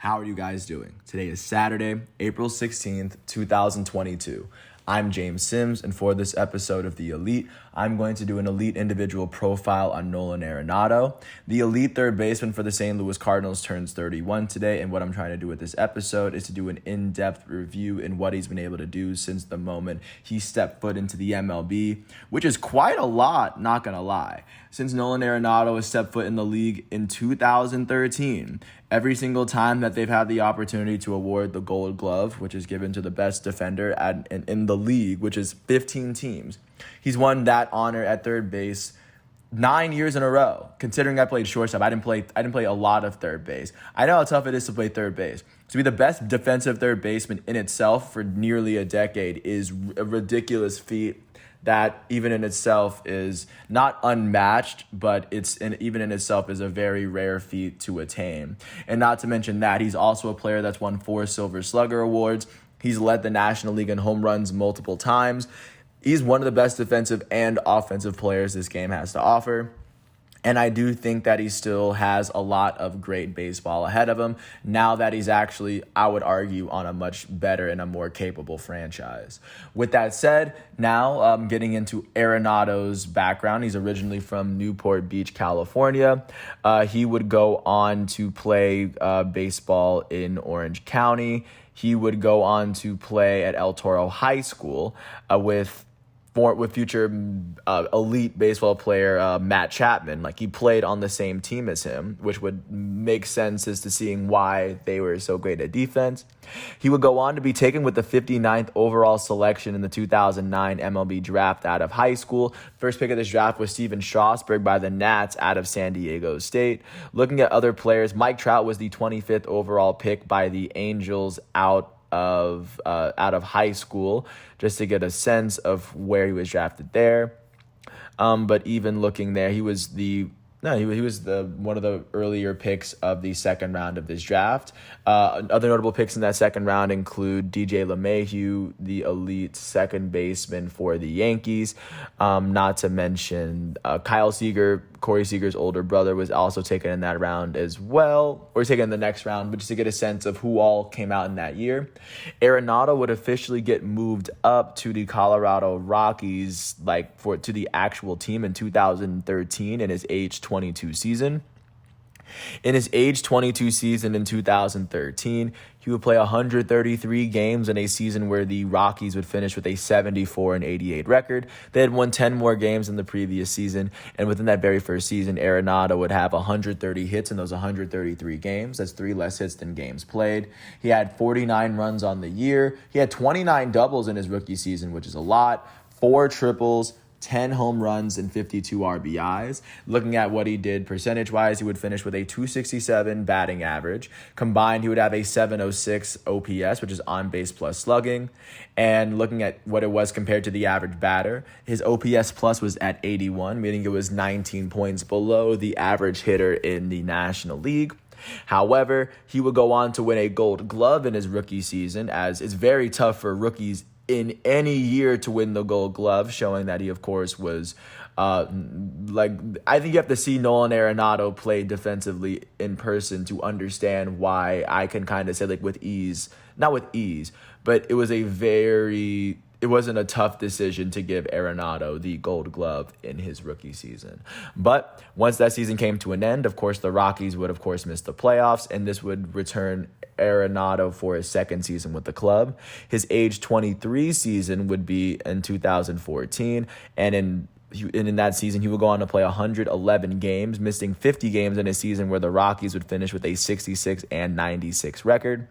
How are you guys doing? Today is Saturday, April 16th, 2022. I'm James Sims, and for this episode of The Elite, I'm going to do an elite individual profile on Nolan Arenado. The elite third baseman for the St. Louis Cardinals turns 31 today, and what I'm trying to do with this episode is to do an in-depth review in what he's been able to do since the moment he stepped foot into the MLB, which is quite a lot, not gonna lie. Since Nolan Arenado has stepped foot in the league in 2013, every single time that they've had the opportunity to award the Gold Glove, which is given to the best defender in the league, which is 15 teams, he's won that honor at third base 9 years in a row. Considering I played shortstop, I didn't play a lot of third base. I know how tough it is to play third base. To be the best defensive third baseman in itself for nearly a decade is a ridiculous feat that even in itself is not unmatched, but even in itself is a very rare feat to attain. And not to mention that he's also a player that's won 4 Silver Slugger awards. He's led the National League in home runs multiple times. He's one of the best defensive and offensive players this game has to offer. And I do think that he still has a lot of great baseball ahead of him now that he's actually, I would argue, on a much better and a more capable franchise. With that said, now getting into Arenado's background. He's originally from Newport Beach, California. He would go on to play baseball in Orange County. He would go on to play at El Toro High School with future elite baseball player Matt Chapman. Like, he played on the same team as him, which would make sense as to seeing why they were so great at defense. He would go on to be taken with the 59th overall selection in the 2009 MLB draft out of high school. First pick of this draft was Steven Strasburg by the Nats out of San Diego State. Looking at other players, Mike Trout was the 25th overall pick by the Angels out of high school, just to get a sense of where he was drafted there. But even looking there, he was one of the earlier picks of the second round of this draft. Other notable picks in that second round include DJ LeMahieu, the elite second baseman for the Yankees. Not to mention Kyle Seager, Corey Seager's older brother, was also taken in that round as well, or taken in the next round, but just to get a sense of who all came out in that year. Arenado would officially get moved up to the Colorado Rockies, to the actual team in 2013 in his age 22 season. In his age 22 season in 2013, he would play 133 games in a season where the Rockies would finish with a 74-88 record. They had won 10 more games than the previous season, and within that very first season, Arenado would have 130 hits in those 133 games. That's 3 less hits than games played. He had 49 runs on the year. He had 29 doubles in his rookie season, which is a lot, 4 triples, 10 home runs, and 52 RBIs. Looking at what he did percentage-wise, he would finish with a 267 batting average. Combined, he would have a 706 OPS, which is on-base plus slugging. And looking at what it was compared to the average batter, his OPS plus was at 81, meaning it was 19 points below the average hitter in the National League. However, he would go on to win a Gold Glove in his rookie season, as it's very tough for rookies in any year to win the Gold Glove, showing that he, of course, was I think you have to see Nolan Arenado play defensively in person to understand why I can kind of say, with ease, not with ease, but it wasn't a tough decision to give Arenado the Gold Glove in his rookie season. But once that season came to an end, of course, the Rockies would, of course, miss the playoffs, and this would return Arenado for his second season with the club. His age 23 season would be in 2014, and in that season, he would go on to play 111 games, missing 50 games in a season where the Rockies would finish with a 66-96 record.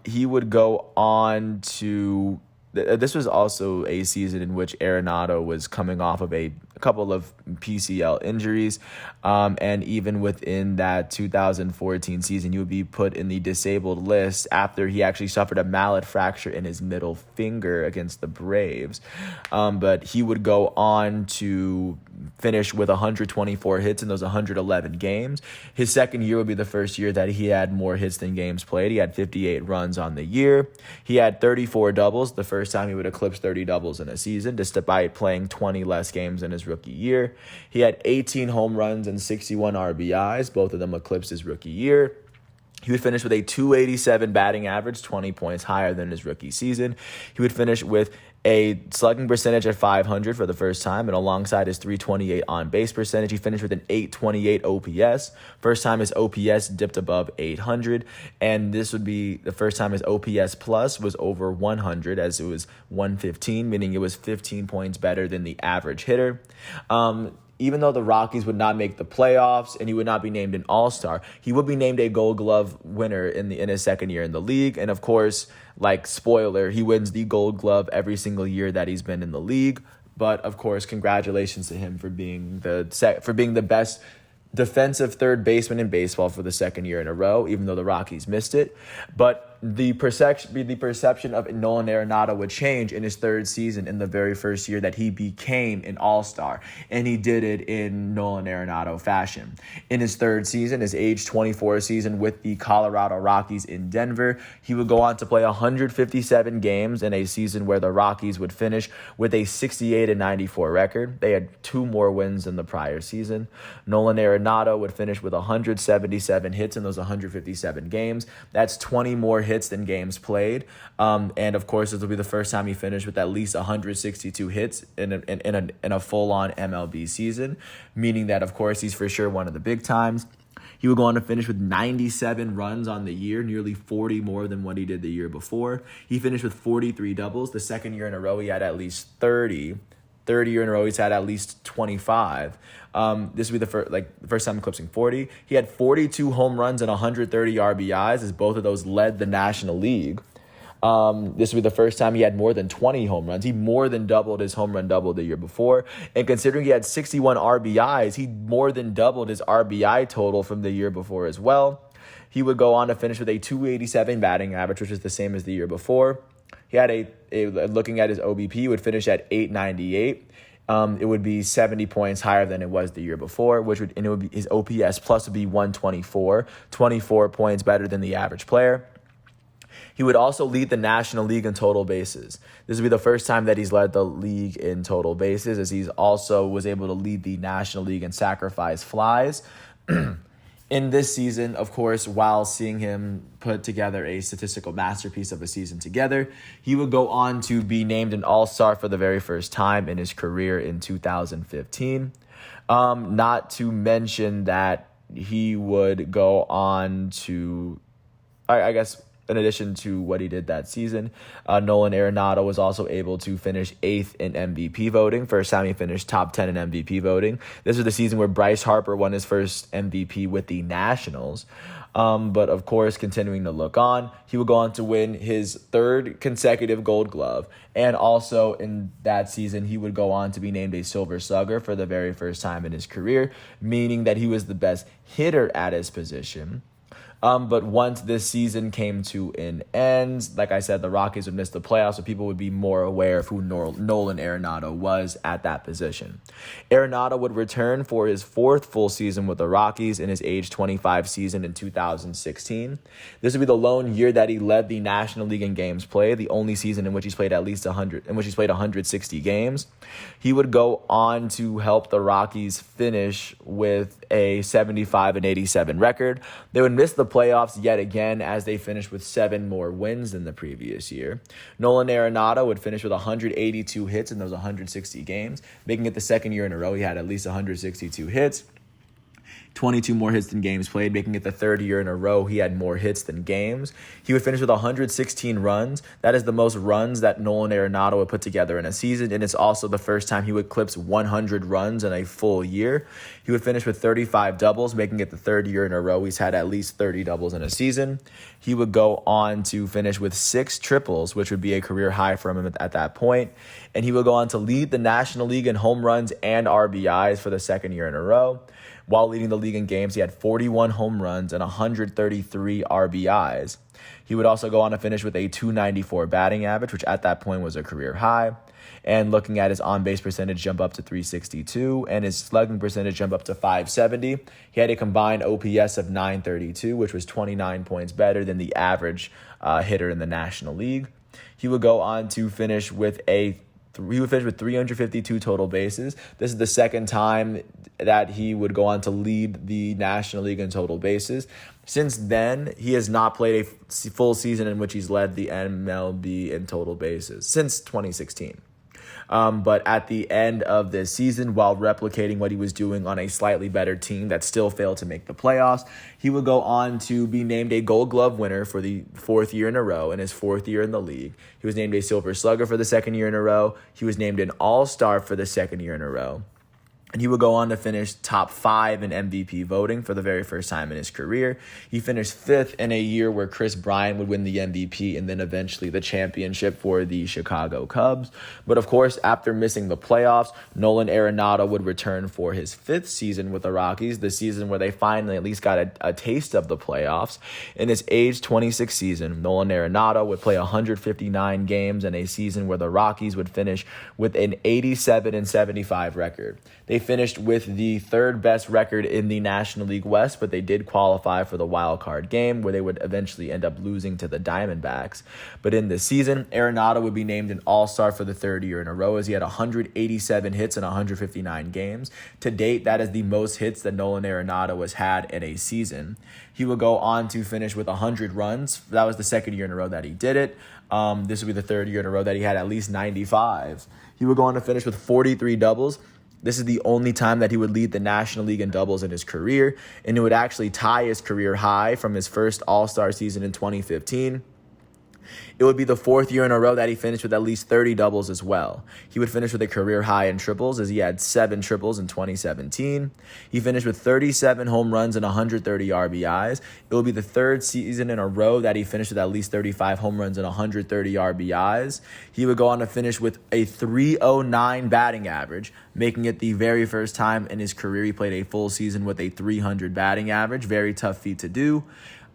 He would go on to... This was also a season in which Arenado was coming off of a couple of PCL injuries. And even within that 2014 season, he would be put in the disabled list after he actually suffered a mallet fracture in his middle finger against the Braves. But he would go on to finish with 124 hits in those 111 games. His second year would be the first year that he had more hits than games played. He had 58 runs on the year. He had 34 doubles, the first time he would eclipse 30 doubles in a season, despite playing 20 less games in his rookie year. He had 18 home runs and 61 RBIs. Both of them eclipsed his rookie year. He would finish with a 287 batting average, 20 points higher than his rookie season. He would finish with a slugging percentage at 500 for the first time, and alongside his 328 on-base percentage, he finished with an 828 OPS. First time his OPS dipped above 800, and this would be the first time his OPS plus was over 100, as it was 115, meaning it was 15 points better than the average hitter. Even though the Rockies would not make the playoffs and he would not be named an All-Star, he would be named a Gold Glove winner in his second year in the league. And of course, like spoiler, he wins the Gold Glove every single year that he's been in the league. But of course, congratulations to him for being the best defensive third baseman in baseball for the second year in a row, even though the Rockies missed it. But the perception of Nolan Arenado would change in his third season, in the very first year that he became an All-Star, and he did it in Nolan Arenado fashion. In his third season, his age 24 season with the Colorado Rockies in Denver, he would go on to play 157 games in a season where the Rockies would finish with a 68-94 record. They had 2 more wins than the prior season. Nolan Arenado would finish with 177 hits in those 157 games. That's 20 more hits than games played. And of course, this will be the first time he finished with at least 162 hits in a full-on MLB season, meaning that, of course, he's for sure one of the big times. He would go on to finish with 97 runs on the year, nearly 40 more than what he did the year before. He finished with 43 doubles. The second year in a row, he had at least 30. Third year in a row, he's had at least 25. This would be the first time eclipsing 40. He had 42 home runs and 130 RBIs, as both of those led the National League. This would be the first time he had more than 20 home runs. He more than doubled his home run double the year before. And considering he had 61 RBIs, he more than doubled his RBI total from the year before as well. He would go on to finish with a 287 batting average, which is the same as the year before. He had looking at his OBP, he would finish at 898. It would be 70 points higher than it was the year before, his OPS plus would be 124, 24 points better than the average player. He would also lead the National League in total bases. This would be the first time that he's led the league in total bases, as he's also was able to lead the National League in sacrifice flies. In this season, of course, while seeing him put together a statistical masterpiece of a season together, he would go on to be named an All-Star for the very first time in his career in 2015. Not to mention that he would go on to, I guess, in addition to what he did that season, Nolan Arenado was also able to finish 8th in MVP voting. First time he finished top 10 in MVP voting. This was the season where Bryce Harper won his first MVP with the Nationals. But of course, continuing to look on, he would go on to win his 3rd consecutive Gold Glove. And also in that season, he would go on to be named a Silver Slugger for the very first time in his career, meaning that he was the best hitter at his position. But once this season came to an end, like I said, the Rockies would miss the playoffs, so people would be more aware of who Nolan Arenado was at that position. Arenado would return for his 4th full season with the Rockies in his age 25 season in 2016. This would be the lone year that he led the National League in games played, the only season in which he's played at least 160 games. He would go on to help the Rockies finish with a 75-87 record. They would miss the playoffs yet again, as they finished with 7 more wins than the previous year. Nolan Arenado would finish with 182 hits in those 160 games, making it the second year in a row he had at least 162 hits. 22 more hits than games played, making it the 3rd year in a row he had more hits than games. He would finish with 116 runs. That is the most runs that Nolan Arenado would put together in a season, and it's also the first time he would eclipse 100 runs in a full year. He would finish with 35 doubles, making it the 3rd year in a row he's had at least 30 doubles in a season. He would go on to finish with 6 triples, which would be a career high from him at that point. And he would go on to lead the National League in home runs and RBIs for the 2nd year in a row. While leading the league in games, he had 41 home runs and 133 RBIs. He would also go on to finish with a 294 batting average, which at that point was a career high. And looking at his on-base percentage jump up to 362 and his slugging percentage jump up to 570. He had a combined OPS of 932, which was 29 points better than the average hitter in the National League. He would go on to finish with a he would finish with 352 total bases. This is the second time that he would go on to lead the National League in total bases. Since then, he has not played a full season in which he's led the MLB in total bases since 2016. But at the end of this season, while replicating what he was doing on a slightly better team that still failed to make the playoffs, he would go on to be named a Gold Glove winner for the fourth year in a row, in his fourth year in the league. He was named a Silver Slugger for the second year in a row. He was named an All-Star for the second year in a row. And he would go on to finish top 5 in MVP voting for the very first time in his career. He finished 5th in a year where Chris Bryant would win the MVP and then eventually the championship for the Chicago Cubs. But of course, after missing the playoffs, Nolan Arenado would return for his 5th season with the Rockies, the season where they finally at least got a taste of the playoffs. In his age 26 season, Nolan Arenado would play 159 games in a season where the Rockies would finish with an 87-75 record. They finished with the third best record in the National League West, but they did qualify for the wild card game where they would eventually end up losing to the Diamondbacks. But in this season, Arenado would be named an All-Star for the third year in a row as he had 187 hits in 159 games. To date, that is the most hits that Nolan Arenado has had in a season. He would go on to finish with 100 runs. That was the second year in a row that he did it. This would be the third year in a row that he had at least 95. He would go on to finish with 43 doubles. This is the only time that he would lead the National League in doubles in his career, and it would actually tie his career high from his first All-Star season in 2015. It would be the fourth year in a row that he finished with at least 30 doubles as well. He would finish with a career high in triples as he had 7 triples in 2017. He finished with 37 home runs and 130 RBIs. It will be the third season in a row that he finished with at least 35 home runs and 130 RBIs. He would go on to finish with a .309 batting average, making it the very first time in his career he played a full season with a .300 batting average. Very tough feat to do.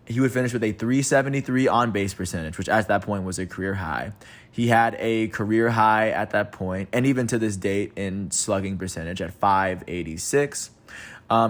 He would finish with a .373 on-base percentage, which at that point was a career high. He had a career high at that point, and even to this date, in slugging percentage at .586.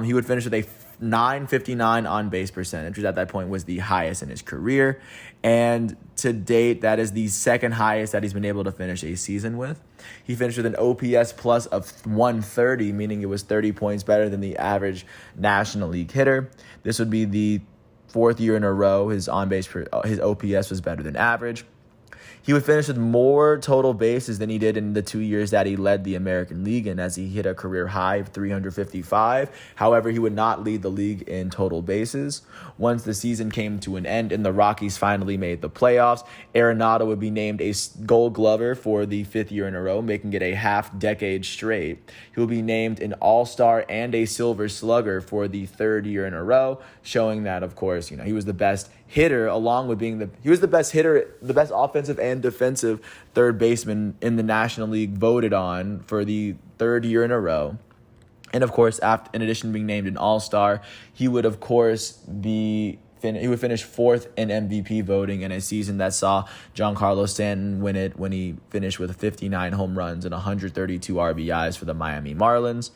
He would finish with a .959 on-base percentage, which at that point was the highest in his career. And to date, that is the second highest that he's been able to finish a season with. He finished with an OPS plus of 130, meaning it was 30 points better than the average National League hitter. This would be the fourth year in a row his OPS was better than average. He would finish with more total bases than he did in the 2 years that he led the American League, and as he hit a career high of 355. However, he would not lead the league in total bases. Once the season came to an end and the Rockies finally made the playoffs, Arenado would be named a Gold Glover for the 5th year in a row, making it a half-decade straight. He will be named an All-Star and a Silver Slugger for the 3rd year in a row, showing that, of course, he was the best hitter, along with being he was the best hitter, the best offensive and defensive third baseman in the National League voted on for the 3rd year in a row. And of course, in addition to being named an All-Star, he would of course he would finish 4th in MVP voting in a season that saw Giancarlo Stanton win it when he finished with 59 home runs and 132 RBIs for the Miami Marlins.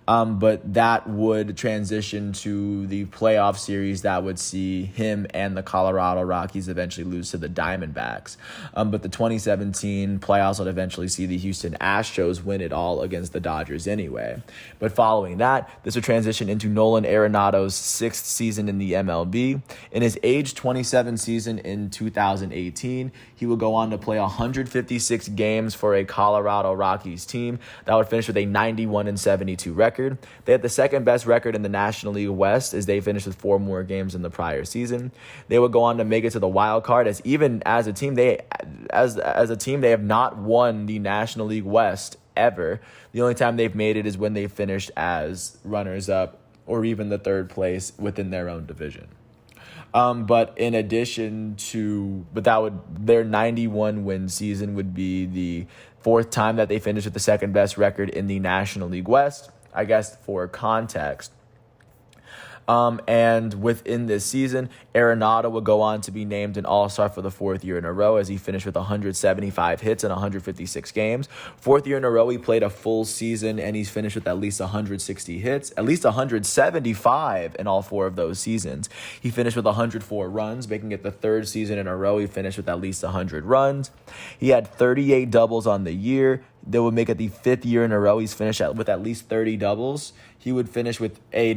But that would transition to the playoff series that would see him and the Colorado Rockies eventually lose to the Diamondbacks. But the 2017 playoffs would eventually see the Houston Astros win it all against the Dodgers anyway. But following that, this would transition into Nolan Arenado's 6th season in the MLB. In his age 27 season in 2018, he would go on to play 156 games for a Colorado Rockies team that would finish with a 91-72 record. They had the second best record in the National League West as they finished with 4 more games than the prior season. They would go on to make it to the wild card as even as a team they have not won the National League West ever. The only time they've made it is when they finished as runners up or even the 3rd place within their own division. But in addition to, their 91 win season would be the 4th time that they finished with the second best record in the National League West, I guess for context. And within this season, Arenado would go on to be named an All-Star for the 4th year in a row as he finished with 175 hits in 156 games. 4th year in a row, he played a full season and he's finished with at least 160 hits, at least 175 in all 4 of those seasons. He finished with 104 runs, making it the 3rd season in a row he finished with at least 100 runs. He had 38 doubles on the year. That would make it the 5th year in a row he's finished with at least 30 doubles. He would finish with a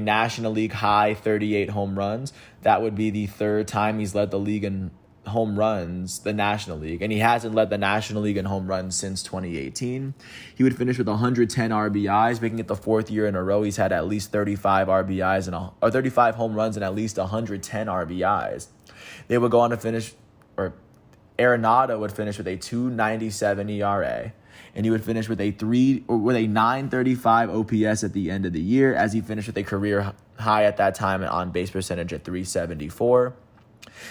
National League high 38 home runs. That would be the 3rd time he's led the league in home runs, the National League, and he hasn't led the National League in home runs since 2018. He would finish with 110 RBIs, making it the 4th year in a row he's had at least 35 RBIs or 35 home runs and at least 110 RBIs. They would go on to finish, or Arenado would finish with a 2.97 ERA, and he would finish with a 935 OPS at the end of the year, as he finished with a career high at that time an on-base percentage at 374.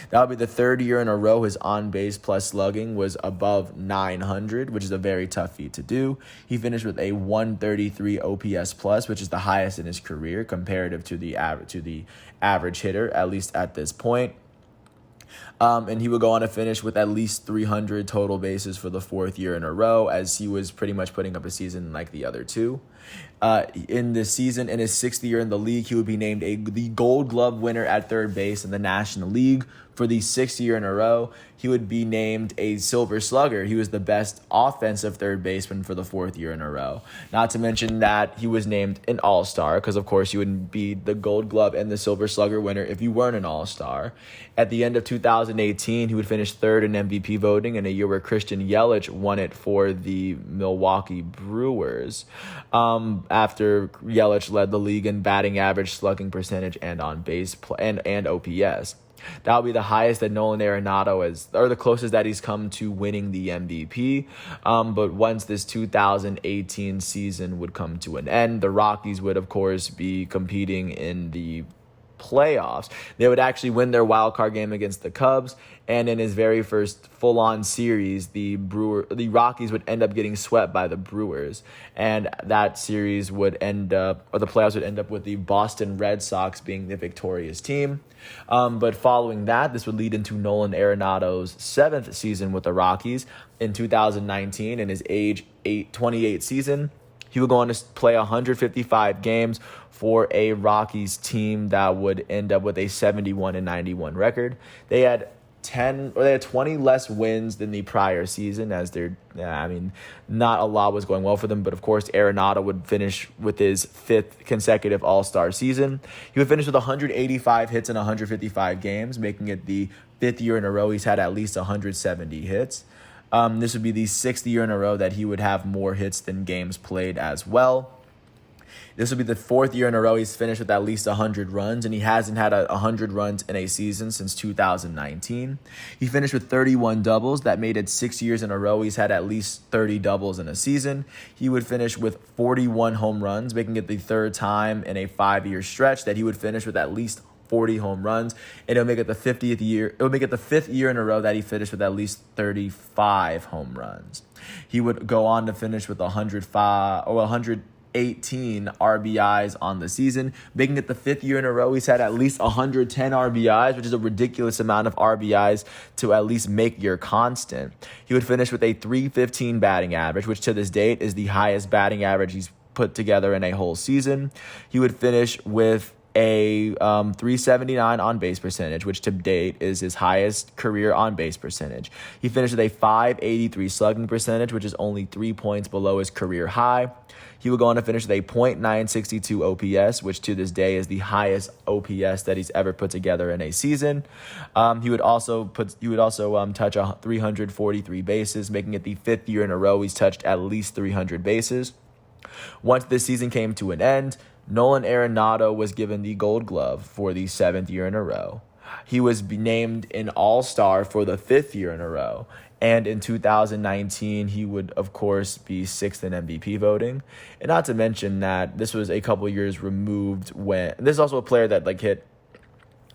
That would be the 3rd year in a row his on-base plus slugging was above 900, which is a very tough feat to do. He finished with a 133 OPS plus, which is the highest in his career comparative to the average hitter, at least at this point. And he would go on to finish with at least 300 total bases for the 4th year in a row, as he was pretty much putting up a season like the other two. In this season, in his 6th year in the league, he would be named the Gold Glove winner at 3rd base in the National League. For the 6th year in a row, he would be named a Silver Slugger. He was the best offensive 3rd baseman for the 4th year in a row. Not to mention that he was named an All-Star, because of course you wouldn't be the Gold Glove and the Silver Slugger winner if you weren't an All-Star. At the end of 2018, he would finish 3rd in MVP voting in a year where Christian Yelich won it for the Milwaukee Brewers. After Yelich led the league in batting average, slugging percentage, and on base and OPS. That would be the highest that Nolan Arenado is, or the closest that he's come to winning the MVP. But once this 2018 season would come to an end, the Rockies would, of course, be competing in the playoffs. They would actually win their wild card game against the Cubs, and in his very first full-on series, the Rockies would end up getting swept by the Brewers, and that series would end up, or the playoffs would end up with the Boston Red Sox being the victorious team. But following that, this would lead into Nolan Arenado's 7th season with the Rockies in 2019. In his age 28 season, he would go on to play 155 games for a Rockies team that would end up with a 71-91 record. They had 20 less wins than the prior season, as not a lot was going well for them. But of course, Arenado would finish with his 5th consecutive All-Star season. He would finish with 185 hits in 155 games, making it the 5th year in a row he's had at least 170 hits. This would be the 6th year in a row that he would have more hits than games played as well. This would be the 4th year in a row he's finished with at least 100 runs, and he hasn't had 100 runs in a season since 2019. He finished with 31 doubles. That made it 6 years in a row he's had at least 30 doubles in a season. He would finish with 41 home runs, making it the 3rd time in a 5-year stretch that he would finish with at least 40 home runs, and it'll make it the 50th year. It'll make it the 5th year in a row that he finished with at least 35 home runs. He would go on to finish with 118 RBIs on the season, making it the 5th year in a row he's had at least 110 RBIs, which is a ridiculous amount of RBIs to at least make your constant. He would finish with a 315 batting average, which to this date is the highest batting average he's put together in a whole season. He would finish with a 379 on-base percentage, which to date is his highest career on-base percentage. He finished with a 583 slugging percentage, which is only 3 points below his career high. He would go on to finish with a .962 OPS, which to this day is the highest OPS that he's ever put together in a season. He would also touch 343 bases, making it the 5th year in a row he's touched at least 300 bases. Once this season came to an end, Nolan Arenado was given the Gold Glove for the 7th year in a row. He was named an All-Star for the 5th year in a row. And in 2019, he would, of course, be 6th in MVP voting. And not to mention that this was a couple years removed when... This is also a player that hit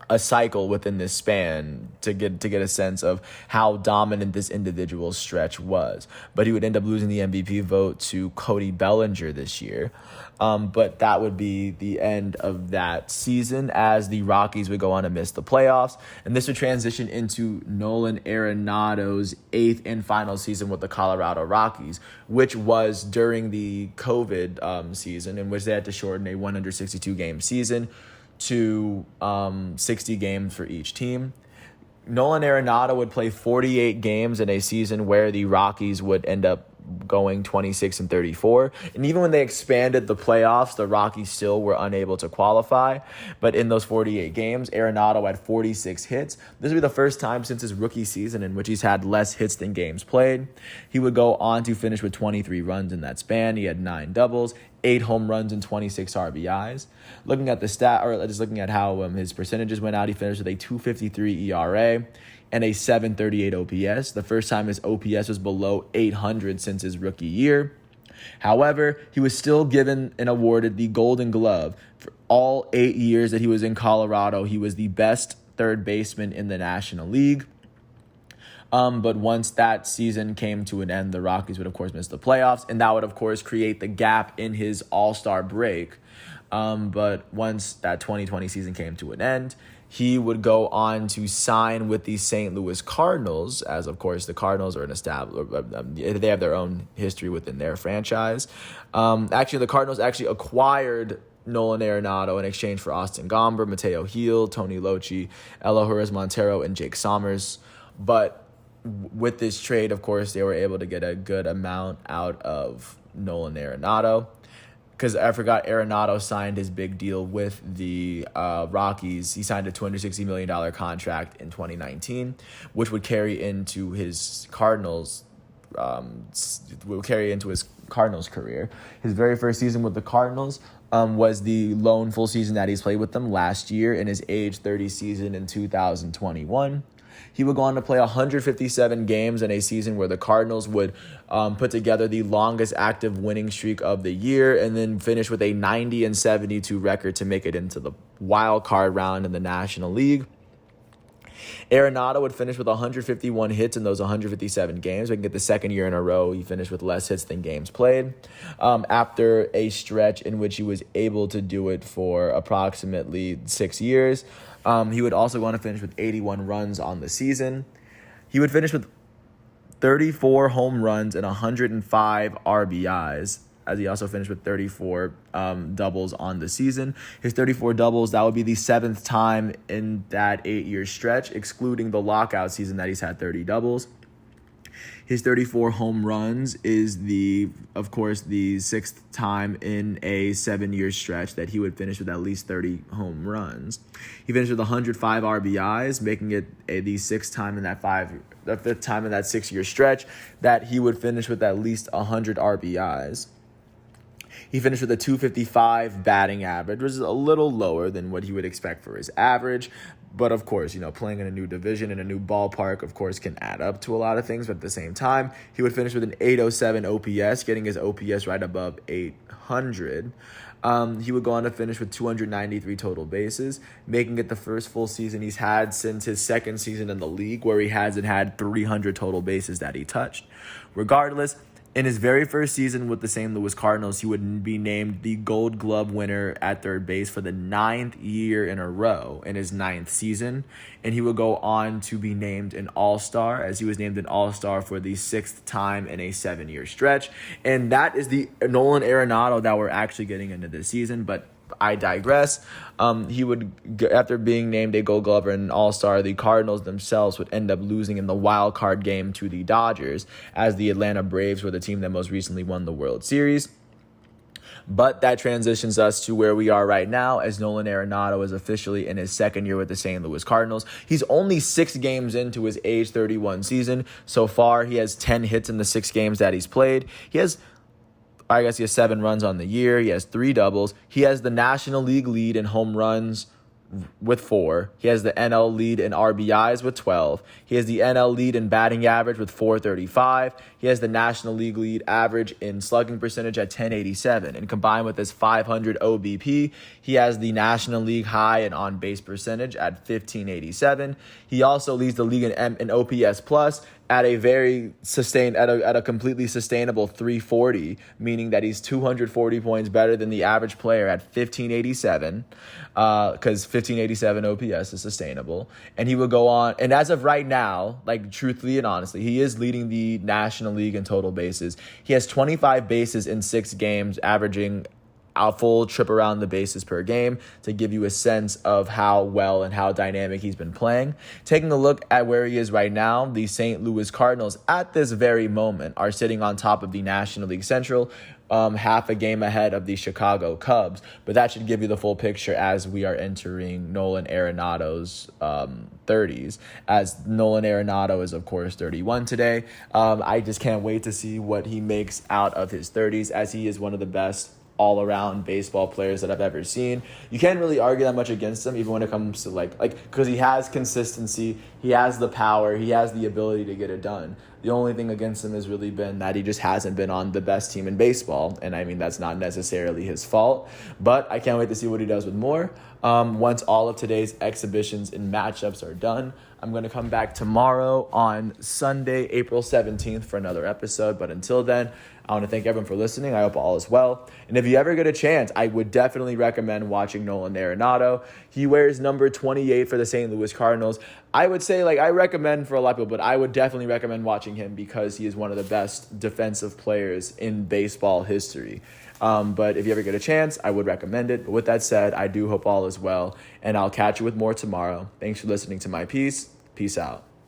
a cycle within this span to get a sense of how dominant this individual stretch was. But he would end up losing the MVP vote to Cody Bellinger this year. But that would be the end of that season, as the Rockies would go on to miss the playoffs. And this would transition into Nolan Arenado's 8th and final season with the Colorado Rockies, which was during the COVID season, in which they had to shorten a 162-game season to 60 games for each team. Nolan Arenado would play 48 games in a season where the Rockies would end up going 26-34. And even when they expanded the playoffs, the Rockies still were unable to qualify. But in those 48 games, Arenado had 46 hits. This would be the first time since his rookie season in which he's had less hits than games played. He would go on to finish with 23 runs in that span. He had 9 doubles, 8 home runs, and 26 RBIs. Looking at the stat, or just looking at how his percentages went out, he finished with a 2.53 ERA and a 7.38 OPS. The first time his OPS was below 800 since his rookie year. However, he was still given and awarded the Golden Glove. For all 8 years that he was in Colorado, he was the best third baseman in the National League. But once that season came to an end, the Rockies would, of course, miss the playoffs, and that would, of course, create the gap in his All-Star break. But once that 2020 season came to an end, he would go on to sign with the St. Louis Cardinals, as, of course, the Cardinals are they have their own history within their franchise. The Cardinals actually acquired Nolan Arenado in exchange for Austin Gomber, Mateo Gil, Tony Lochi, Eloy Montero, and Jake Sommers. But with this trade, of course, they were able to get a good amount out of Nolan Arenado. Because I forgot, Arenado signed his big deal with the Rockies. He signed a $260 million contract in 2019, which would carry into his Cardinals career. His very first season with the Cardinals was the lone full season that he's played with them last year in his age 30 season in 2021. He would go on to play 157 games in a season where the Cardinals would put together the longest active winning streak of the year and then finish with a 90-72 record to make it into the wild card round in the National League. Arenado would finish with 151 hits in those 157 games. We can get the second year in a row he finished with less hits than games played. After a stretch in which he was able to do it for approximately 6 years. He would also want to finish with 81 runs on the season. He would finish with 34 home runs and 105 RBIs, as he also finished with 34 doubles on the season. His 34 doubles, that would be the 7th time in that 8-year stretch, excluding the lockout season that he's had 30 doubles. His 34 home runs is of course, the 6th time in a 7-year stretch that he would finish with at least 30 home runs. He finished with 105 RBIs, making it the 5th time in that 6-year stretch that he would finish with at least 100 RBIs. He finished with a .255 batting average, which is a little lower than what he would expect for his average. But, of course, playing in a new division, in a new ballpark, of course, can add up to a lot of things. But at the same time, he would finish with an .807 OPS, getting his OPS right above 800. He would go on to finish with 293 total bases, making it the first full season he's had since his second season in the league, where he hasn't had 300 total bases that he touched. Regardless, in his very first season with the St. Louis Cardinals, he would be named the Gold Glove winner at third base for the 9th year in a row in his 9th season. And he would go on to be named an All-Star, as he was named an All-Star for the 6th time in a 7-year stretch. And that is the Nolan Arenado that we're actually getting into this season. But I digress. He would, after being named a Gold Glover and an All-Star, the Cardinals themselves would end up losing in the wild card game to the Dodgers, as the Atlanta Braves were the team that most recently won the World Series. But that transitions us to where we are right now, as Nolan Arenado is officially in his second year with the St. Louis Cardinals. He's only 6 games into his age 31 season. So far, he has 10 hits in the 6 games that he's played. He has 7 runs on the year. He has 3 doubles. He has the National League lead in home runs with 4. He has the NL lead in RBIs with 12. He has the NL lead in batting average with 435. He has the National League lead average in slugging percentage at 1087. And combined with his 500 OBP, he has the National League high in on-base percentage at 1587. He also leads the league in OPS plus at a very at a completely sustainable 340, meaning that he's 240 points better than the average player at 1587, because 1587 OPS is sustainable. And he will go on, and as of right now, truthfully and honestly, he is leading the National League in total bases. He has 25 bases in 6 games, averaging a full trip around the bases per game to give you a sense of how well and how dynamic he's been playing. Taking a look at where he is right now, the St. Louis Cardinals at this very moment are sitting on top of the National League Central, half a game ahead of the Chicago Cubs. But that should give you the full picture as we are entering Nolan Arenado's 30s, as Nolan Arenado is, of course, 31 today. I just can't wait to see what he makes out of his 30s, as he is one of the best all-around baseball players that I've ever seen. You can't really argue that much against him, even when it comes to like because he has consistency, he has the power, he has the ability to get it done. The only thing against him has really been that he just hasn't been on the best team in baseball, and I mean that's not necessarily his fault, but I can't wait to see what he does with more. Once all of today's exhibitions and matchups are done, I'm going to come back tomorrow on Sunday, April 17th for another episode. But until then, I want to thank everyone for listening. I hope all is well. And if you ever get a chance, I would definitely recommend watching Nolan Arenado. He wears number 28 for the St. Louis Cardinals. I would say, I recommend for a lot of people, but I would definitely recommend watching him because he is one of the best defensive players in baseball history. But if you ever get a chance, I would recommend it. But with that said, I do hope all is well, and I'll catch you with more tomorrow. Thanks for listening to my piece. Peace out.